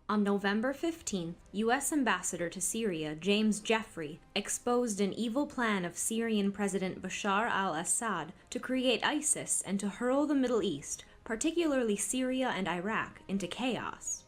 On November 15th, U.S. Ambassador to Syria James Jeffrey exposed an evil plan of Syrian President Bashar al-Assad to create ISIS and to hurl the Middle East, particularly Syria and Iraq, into chaos.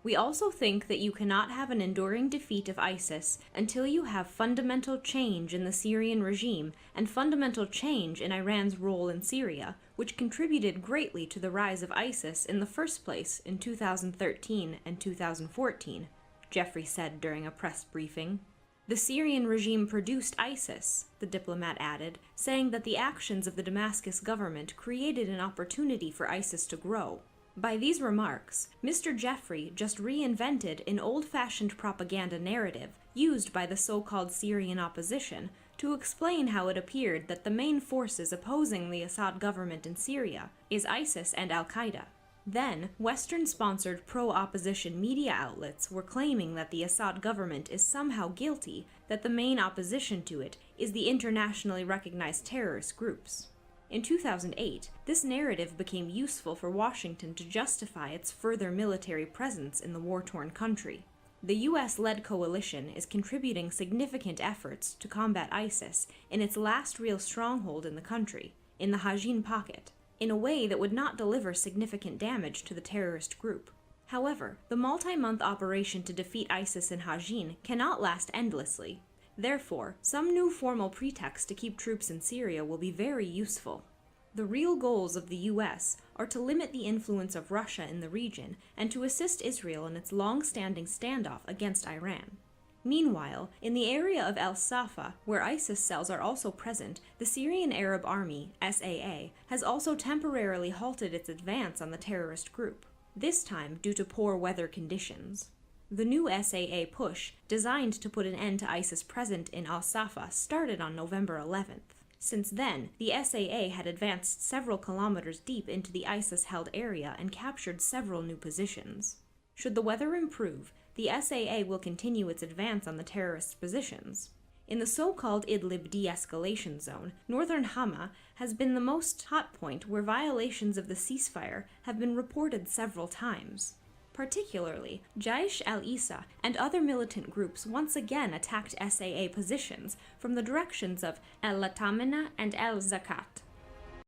We also think that you cannot have an enduring defeat of ISIS until you have fundamental change in the Syrian regime and fundamental change in Iran's role in Syria, which contributed greatly to the rise of ISIS in the first place in 2013 and 2014, Jeffrey said during a press briefing. The Syrian regime produced ISIS, the diplomat added, saying that the actions of the Damascus government created an opportunity for ISIS to grow. By these remarks, Mr. Jeffrey just reinvented an old-fashioned propaganda narrative used by the so-called Syrian opposition to explain how it appeared that the main forces opposing the Assad government in Syria is ISIS and al-Qaeda. Then, Western-sponsored pro-opposition media outlets were claiming that the Assad government is somehow guilty, that the main opposition to it is the internationally recognized terrorist groups. In 2008, this narrative became useful for Washington to justify its further military presence in the war-torn country. The US-led coalition is contributing significant efforts to combat ISIS in its last real stronghold in the country, in the Hajin pocket, in a way that would not deliver significant damage to the terrorist group. However, the multi-month operation to defeat ISIS in Hajin cannot last endlessly. Therefore, some new formal pretext to keep troops in Syria will be very useful. The real goals of the US are to limit the influence of Russia in the region and to assist Israel in its long-standing standoff against Iran. Meanwhile, in the area of al-Safa, where ISIS cells are also present, the Syrian Arab Army, SAA, has also temporarily halted its advance on the terrorist group, this time due to poor weather conditions. The new SAA push, designed to put an end to ISIS present in al-Safa, started on November 11th. Since then, the SAA had advanced several kilometers deep into the ISIS-held area and captured several new positions. Should the weather improve, the SAA will continue its advance on the terrorists' positions. In the so-called Idlib de-escalation zone, northern Hama has been the most hot point where violations of the ceasefire have been reported several times. Particularly, Jaish al-Izza and other militant groups once again attacked SAA positions from the directions of al-Latamina and al-Zakat.